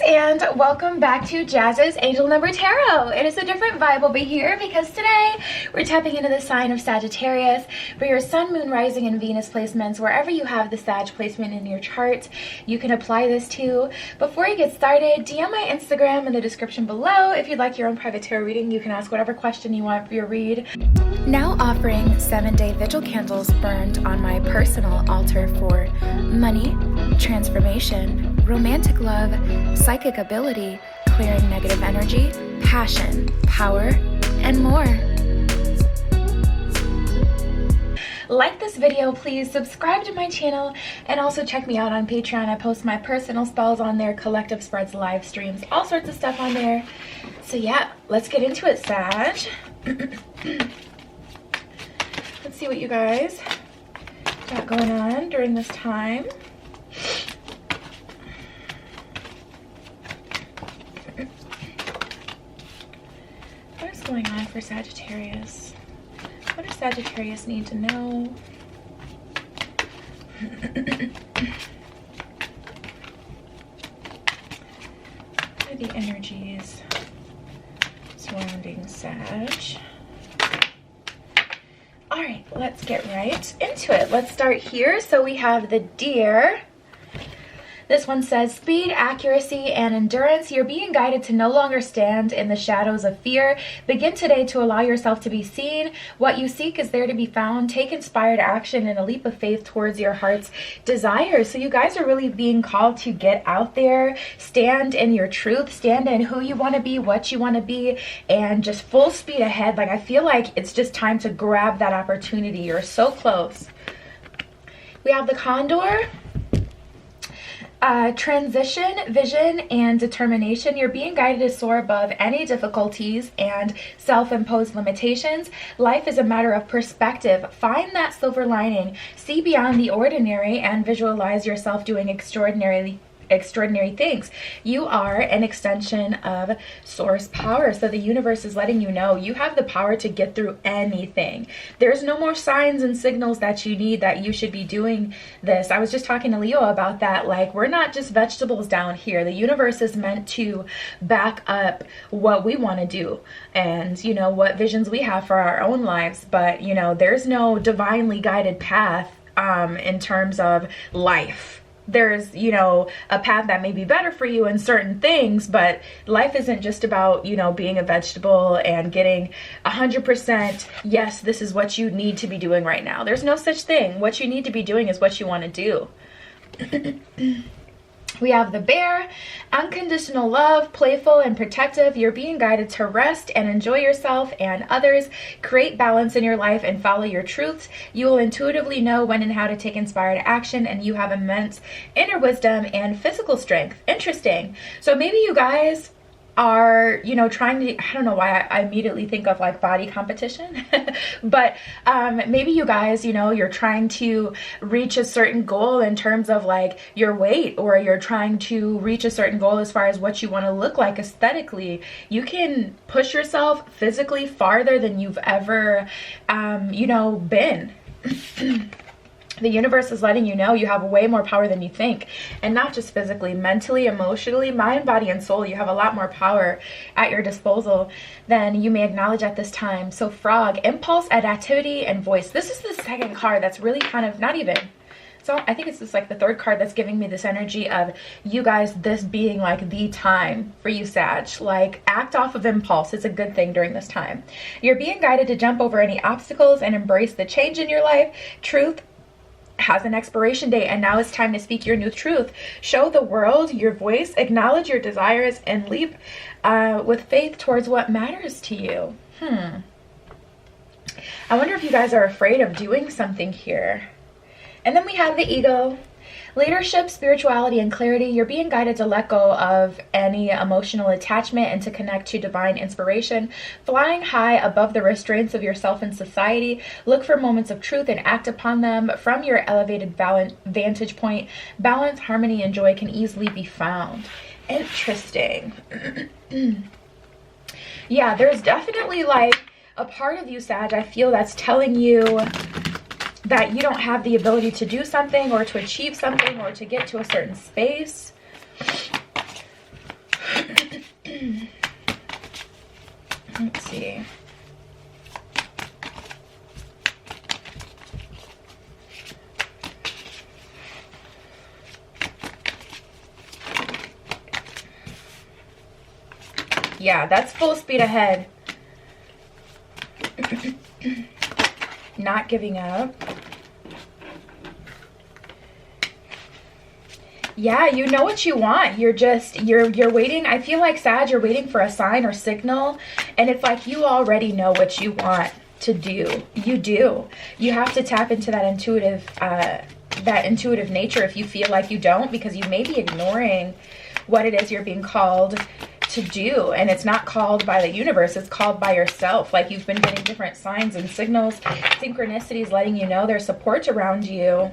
and welcome back to Jazz's Angel Number Tarot. It is a different vibe over here because today we're tapping into the sign of Sagittarius for your Sun, Moon, Rising, and Venus placements. Wherever you have the Sag placement in your chart, you can apply this to. Before you get started, DM my Instagram in the description below. If you'd like your own private tarot reading, you can ask whatever question you want for your read. Now offering 7-day vigil candles burned on my personal altar for money, transformation, romantic love, psychic ability, clearing negative energy, passion, power, and more. Like this video, please subscribe to my channel, and also check me out on Patreon. I post my personal spells on there, collective spreads, live streams, all sorts of stuff on there. So yeah, let's get into it, Sag. Let's see what you guys got going on during this time. What is going on for Sagittarius? What does Sagittarius need to know? What are the energies surrounding Sag? All right, let's get right into it. Let's start here. So we have the Deer. This one says, speed, accuracy, and endurance. You're being guided to no longer stand in the shadows of fear. Begin today to allow yourself to be seen. What you seek is there to be found. Take inspired action and a leap of faith towards your heart's desires. So you guys are really being called to get out there, stand in your truth, stand in who you want to be, what you want to be, and just full speed ahead. Like, I feel like it's just time to grab that opportunity. You're so close. We have the Condor. Transition, vision, and determination. You're being guided to soar above any difficulties and self-imposed limitations. Life is a matter of perspective. Find that silver lining, see beyond the ordinary, and visualize yourself doing extraordinary things. You are an extension of source power. So the universe is letting you know you have the power to get through anything. There's no more signs and signals that you need that you should be doing this. I was just talking to Leo about that. Like, we're not just vegetables down here. The universe is meant to back up what we want to do and, you know, what visions we have for our own lives. But, you know, there's no divinely guided path in terms of life. There's, you know, a path that may be better for you in certain things, but life isn't just about, you know, being a vegetable and getting 100%, yes, this is what you need to be doing right now. There's no such thing. What you need to be doing is what you want to do. We have the Bear, unconditional love, playful and protective. You're being guided to rest and enjoy yourself and others. Create balance in your life and follow your truths. You will intuitively know when and how to take inspired action, and you have immense inner wisdom and physical strength. Interesting. So maybe you guys are, you know, trying to, I don't know why I immediately think of like body competition, but maybe you guys, you know, you're trying to reach a certain goal in terms of like your weight, or you're trying to reach a certain goal as far as what you want to look like aesthetically. You can push yourself physically farther than you've ever, you know, been. The universe is letting you know you have way more power than you think, and not just physically, mentally, emotionally, mind, body, and soul. You have a lot more power at your disposal than you may acknowledge at this time. So Frog, impulse, adaptivity, and voice. This is the second card that's really kind of not even. So I think it's just like the third card that's giving me this energy of you guys, this being like the time for you, Sag. Like, act off of impulse. It's a good thing during this time. You're being guided to jump over any obstacles and embrace the change in your life. Truth has an expiration date, and now it's time to speak your new truth. Show the world your voice, acknowledge your desires, and leap with faith towards what matters to you. I wonder if you guys are afraid of doing something here. And then we have the Ego. Leadership, spirituality, and clarity. You're being guided to let go of any emotional attachment and to connect to divine inspiration. Flying high above the restraints of yourself and society. Look for moments of truth and act upon them from your elevated vantage point. Balance, harmony, and joy can easily be found. Interesting. Yeah, there's definitely like a part of you, Sag, I feel that's telling you that you don't have the ability to do something or to achieve something or to get to a certain space. Let's see. Yeah, that's full speed ahead. Not giving up. Yeah, you know what you want. You're waiting. I feel like, Sag, you're waiting for a sign or signal, and it's like you already know what you want to do. You do. You have to tap into that intuitive nature if you feel like you don't, because you may be ignoring what it is you're being called to do. And it's not called by the universe, it's called by yourself. Like, you've been getting different signs and signals, synchronicities letting you know there's support around you.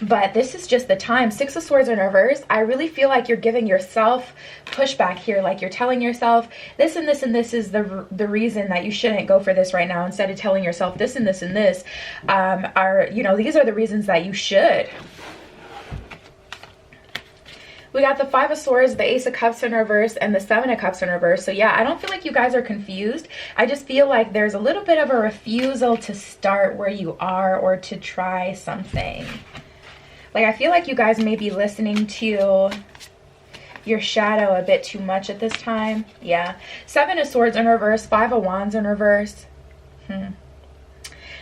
But this is just the time. 6 of Swords in reverse. I really feel like you're giving yourself pushback here. Like, you're telling yourself this and this and this is the reason that you shouldn't go for this right now, instead of telling yourself this and this and this are, you know, these are the reasons that you should. We got the 5 of Swords, the Ace of Cups in reverse, and the 7 of Cups in reverse. So yeah, I don't feel like you guys are confused. I just feel like there's a little bit of a refusal to start where you are or to try something. Like, I feel like you guys may be listening to your shadow a bit too much at this time. Yeah. 7 of Swords in reverse, 5 of Wands in reverse.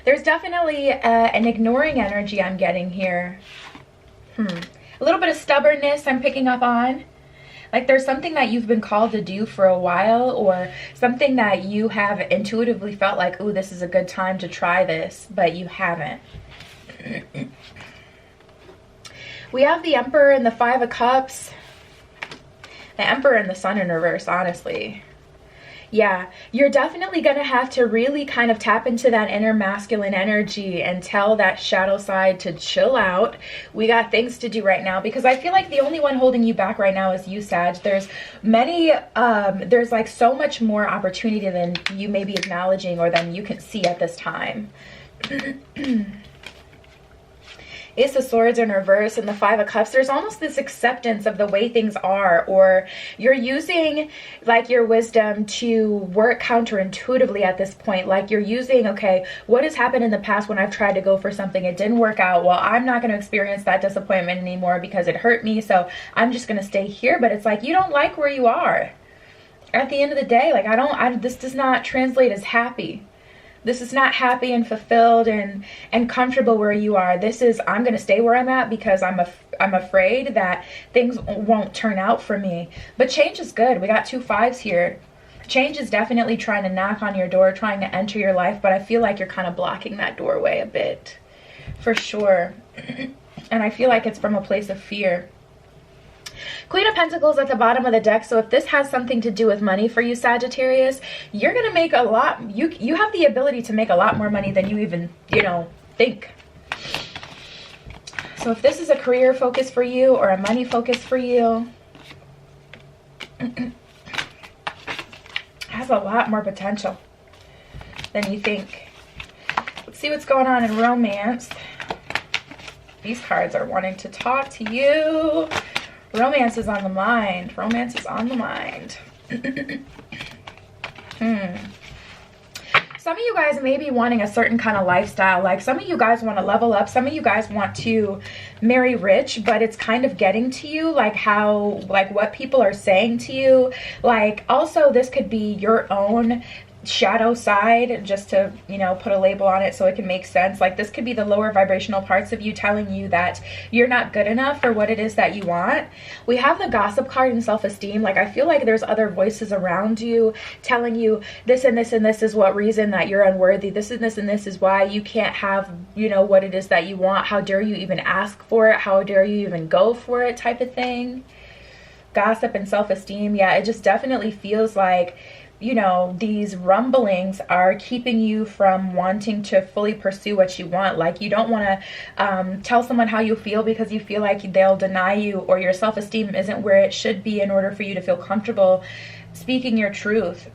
There's definitely an ignoring energy I'm getting here. A little bit of stubbornness I'm picking up on. Like, there's something that you've been called to do for a while, or something that you have intuitively felt like, ooh, this is a good time to try this, but you haven't. We have the Emperor and the 5 of Cups. The Emperor and the Sun in reverse, honestly. Yeah, you're definitely going to have to really kind of tap into that inner masculine energy and tell that shadow side to chill out. We got things to do right now, because I feel like the only one holding you back right now is you, Sag. There's there's like so much more opportunity than you may be acknowledging or than you can see at this time. Ace of Swords in reverse and the 5 of Cups. There's almost this acceptance of the way things are, or you're using like your wisdom to work counterintuitively at this point. Like, you're using, okay, what has happened in the past when I've tried to go for something, it didn't work out. Well, I'm not going to experience that disappointment anymore because it hurt me, so I'm just going to stay here. But it's like, you don't like where you are. At the end of the day, like, this does not translate as happy. This is not happy and fulfilled and comfortable where you are. This is, I'm going to stay where I'm at because I'm afraid that things won't turn out for me. But change is good. We got 2 5s here. Change is definitely trying to knock on your door, trying to enter your life, but I feel like you're kind of blocking that doorway a bit, for sure. And I feel like it's from a place of fear. Queen of Pentacles at the bottom of the deck. So if this has something to do with money for you, Sagittarius, you're going to make a lot. You have the ability to make a lot more money than you even, think. So if this is a career focus for you or a money focus for you, has a lot more potential than you think. Let's see what's going on in romance. These cards are wanting to talk to you. Romance is on the mind. Romance is on the mind. Some of you guys may be wanting a certain kind of lifestyle. Like, some of you guys want to level up. Some of you guys want to marry rich, but it's kind of getting to you, like what people are saying to you. Like, also, this could be your own shadow side, just to put a label on it so it can make sense. Like, this could be the lower vibrational parts of you telling you that you're not good enough for what it is that you want. We have the Gossip card and self-esteem. Like, I feel like there's other voices around you telling you this and this and this is what reason that you're unworthy, this and this and this is why you can't have what it is that you want. How dare you even ask for it? How dare you even go for it, type of thing. Gossip and self-esteem. Yeah, it just definitely feels like these rumblings are keeping you from wanting to fully pursue what you want. Like, you don't want to tell someone how you feel because you feel like they'll deny you, or your self-esteem isn't where it should be in order for you to feel comfortable speaking your truth.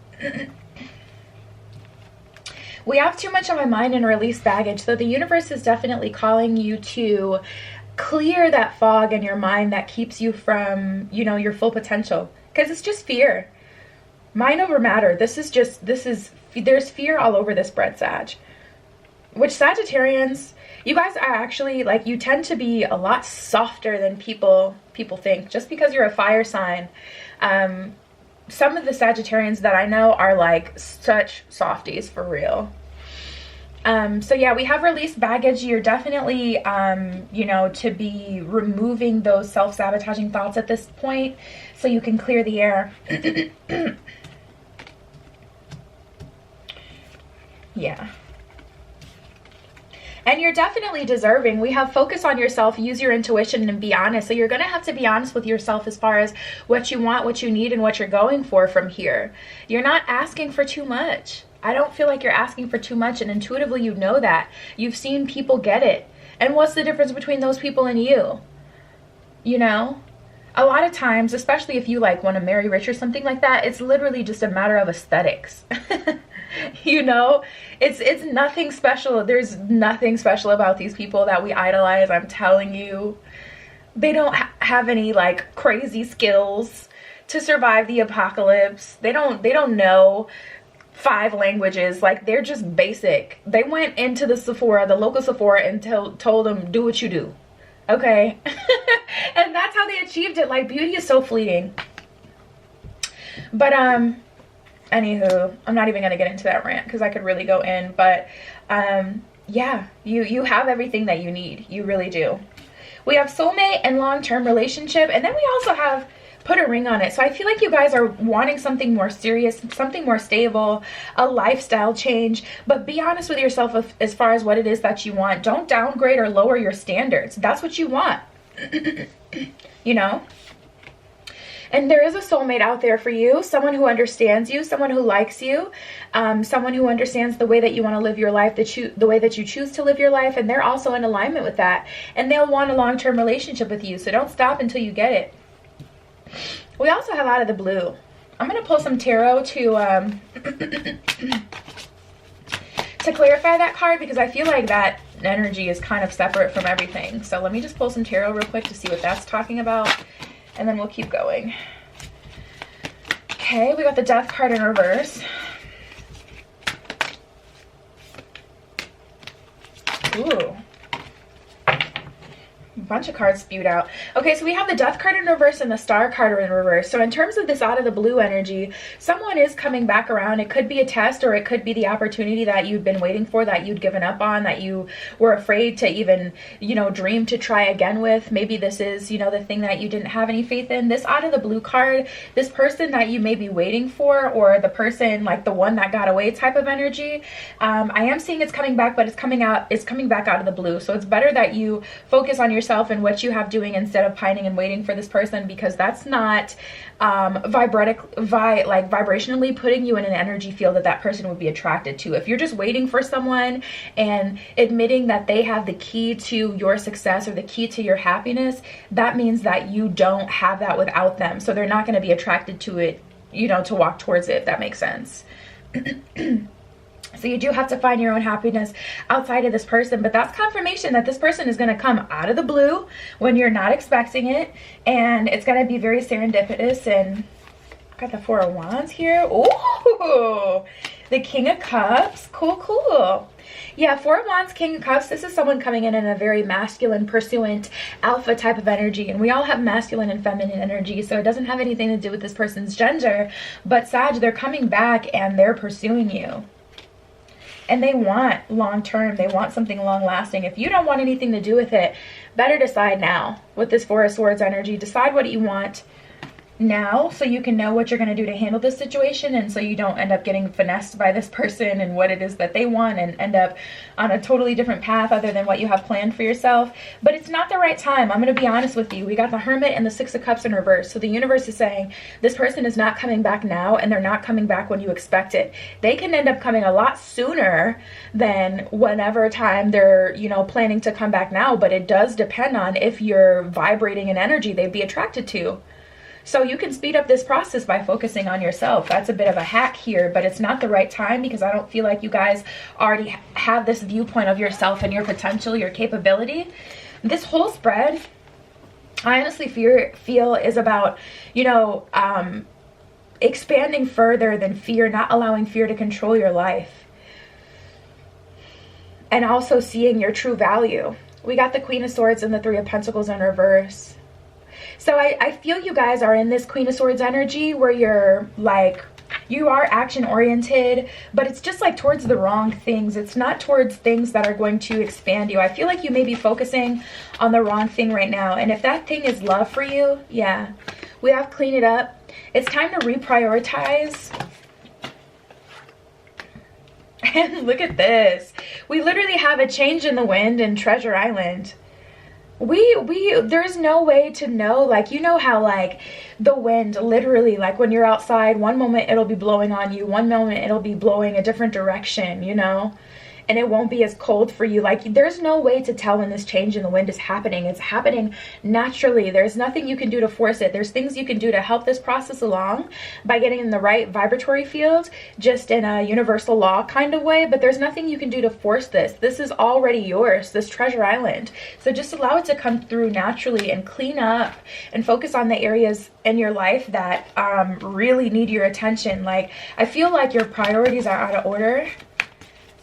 We have too much on my mind and release baggage. So the universe is definitely calling you to clear that fog in your mind that keeps you from, your full potential. Because it's just fear. Mind over matter. There's fear all over this bread, Sag. Which Sagittarians, you guys are actually, like, you tend to be a lot softer than people think, just because you're a fire sign. Some of the Sagittarians that I know are like such softies for real. So yeah, we have released baggage. You're definitely, you know, to be removing those self-sabotaging thoughts at this point so you can clear the air. Yeah. And you're definitely deserving. We have focus on yourself, use your intuition, and be honest. So you're going to have to be honest with yourself as far as what you want, what you need, and what you're going for from here. You're not asking for too much. I don't feel like you're asking for too much, and intuitively you know that. You've seen people get it. And what's the difference between those people and you? You know? A lot of times, especially if you like want to marry rich or something like that, it's literally just a matter of aesthetics. You know, it's nothing special. There's nothing special about these people that we idolize. I'm telling you, they don't have any like crazy skills to survive the apocalypse. They don't know 5 languages. Like, they're just basic. They went into the Sephora, the local Sephora, and told them, do what you do. Okay. And that's how they achieved it. Like, beauty is so fleeting. But anywho, I'm not even gonna get into that rant because I could really go in. But yeah, you have everything that you need. You really do. We have soulmate and long-term relationship, and then we also have put a ring on it. So I feel like you guys are wanting something more serious, something more stable, a lifestyle change. But be honest with yourself as far as what it is that you want. Don't downgrade or lower your standards. That's what you want. You know? And there is a soulmate out there for you, someone who understands you, someone who likes you, someone who understands the way that you want to live your life, the way that you choose to live your life, and they're also in alignment with that. And they'll want a long-term relationship with you, so don't stop until you get it. We also have out of the blue. I'm going to pull some tarot to clarify that card, because I feel like that energy is kind of separate from everything. So let me just pull some tarot real quick to see what that's talking about. And then we'll keep going. Okay, we got the Death card in reverse. Ooh. A bunch of cards spewed out. Okay, so we have the Death card in reverse and the Star card in reverse. So in terms of this out of the blue energy, someone is coming back around. It could be a test, or it could be the opportunity that you've been waiting for, that you'd given up on, that you were afraid to even, you know, dream to try again with. Maybe this is, you know, the thing that you didn't have any faith in. This out of the blue card, this person that you may be waiting for, or the person like the one that got away type of energy, I am seeing it's coming back, but it's coming back out of the blue. So it's better that you focus on yourself and what you have doing instead of pining and waiting for this person, because that's not vibrationally putting you in an energy field that person would be attracted to. If you're just waiting for someone and admitting that they have the key to your success or the key to your happiness, that means that you don't have that without them. So they're not going to be attracted to it, you know, to walk towards it, if that makes sense. So you do have to find your own happiness outside of this person, but that's confirmation that this person is going to come out of the blue when you're not expecting it, and it's going to be very serendipitous. And got the 4 of Wands here. Ooh, the King of Cups. Cool. Yeah, 4 of Wands, King of Cups. This is someone coming in a very masculine, pursuant, alpha type of energy. And we all have masculine and feminine energy, so it doesn't have anything to do with this person's gender. But Sag, they're coming back and they're pursuing you. And they want long-term. They want something long-lasting. If you don't want anything to do with it, better decide now. With this 4 of Swords energy, decide what you want now, so you can know what you're going to do to handle this situation, and so you don't end up getting finessed by this person and what it is that they want, and end up on a totally different path other than what you have planned for yourself. But it's not the right time. I'm going to be honest with you. We got the Hermit and the 6 of Cups in reverse. So the universe is saying this person is not coming back now, and they're not coming back when you expect it. They can end up coming a lot sooner than whenever time they're, you know, planning to come back now. But it does depend on if you're vibrating an energy they'd be attracted to. So you can speed up this process by focusing on yourself. That's a bit of a hack here, but it's not the right time, because I don't feel like you guys already have this viewpoint of yourself and your potential, your capability. This whole spread, I honestly feel is about, you know, expanding further than fear, not allowing fear to control your life. And also seeing your true value. We got the Queen of Swords and the Three of Pentacles in reverse. So I feel you guys are in this Queen of Swords energy where you're like, you are action oriented, but it's just like towards the wrong things. It's not towards things that are going to expand you. I feel like you may be focusing on the wrong thing right now. And if that thing is love for you, yeah, we have clean it up. It's time to reprioritize. And look at this. We literally have a change in the wind in Treasure Island. There's no way to know, like, you know how like the wind literally, like when you're outside, one moment it'll be blowing on you, one moment it'll be blowing a different direction, you know, and it won't be as cold for you. Like, there's no way to tell when this change in the wind is happening. It's happening naturally. There's nothing you can do to force it. There's things you can do to help this process along by getting in the right vibratory field, just in a universal law kind of way, but there's nothing you can do to force this. This is already yours, this Treasure Island. So just allow it to come through naturally and clean up and focus on the areas in your life that really need your attention. Like, I feel like your priorities are out of order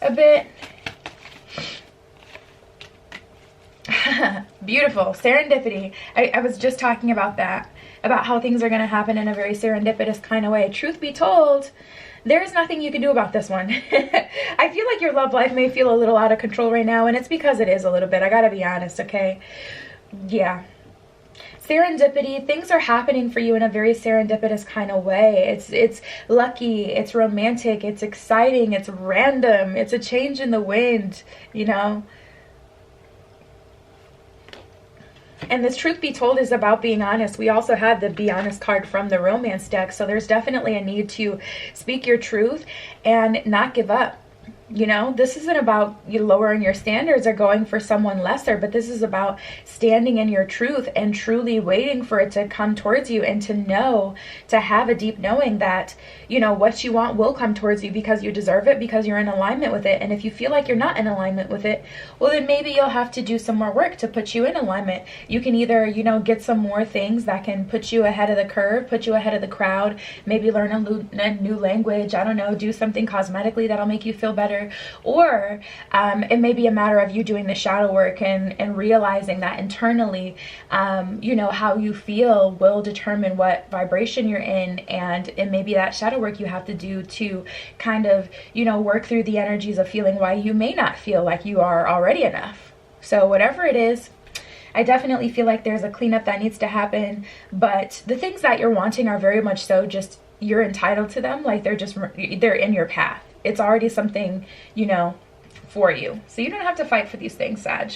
a bit. Beautiful. Serendipity. I was just talking about that, about how things are going to happen in a very serendipitous kind of way. Truth be told, there's nothing you can do about this one. I feel like your love life may feel a little out of control right now, and it's because it is a little bit. I gotta be honest, okay? Yeah. Serendipity, things are happening for you in a very serendipitous kind of way. It's lucky, it's romantic, it's exciting, it's random, it's a change in the wind, you know. And this truth be told is about being honest. We also have the be honest card from the romance deck. So there's definitely a need to speak your truth and not give up. You know, this isn't about you lowering your standards or going for someone lesser, but this is about standing in your truth and truly waiting for it to come towards you, and to know, to have a deep knowing that, you know, what you want will come towards you because you deserve it, because you're in alignment with it. And if you feel like you're not in alignment with it, well, then maybe you'll have to do some more work to put you in alignment. You can either, you know, get some more things that can put you ahead of the curve, put you ahead of the crowd, maybe learn a new language, I don't know, do something cosmetically that'll make you feel better. Or it may be a matter of you doing the shadow work and realizing that internally, you know, how you feel will determine what vibration you're in. And it may be that shadow work you have to do to kind of, you know, work through the energies of feeling why you may not feel like you are already enough. So whatever it is, I definitely feel like there's a cleanup that needs to happen. But the things that you're wanting are very much so just, you're entitled to them. Like, they're in your path. It's already something, you know, for you. So you don't have to fight for these things, Sag.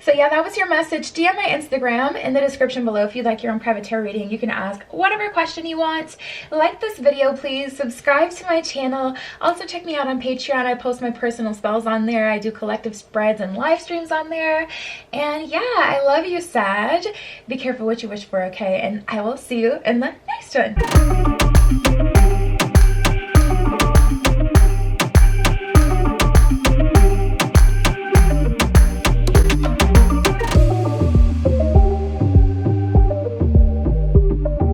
So yeah, that was your message. DM my Instagram in the description below if you'd like your own private tarot reading. You can ask whatever question you want. Like this video, please. Subscribe to my channel. Also check me out on Patreon. I post my personal spells on there. I do collective spreads and live streams on there. And yeah, I love you, Sag. Be careful what you wish for, okay? And I will see you in the next one.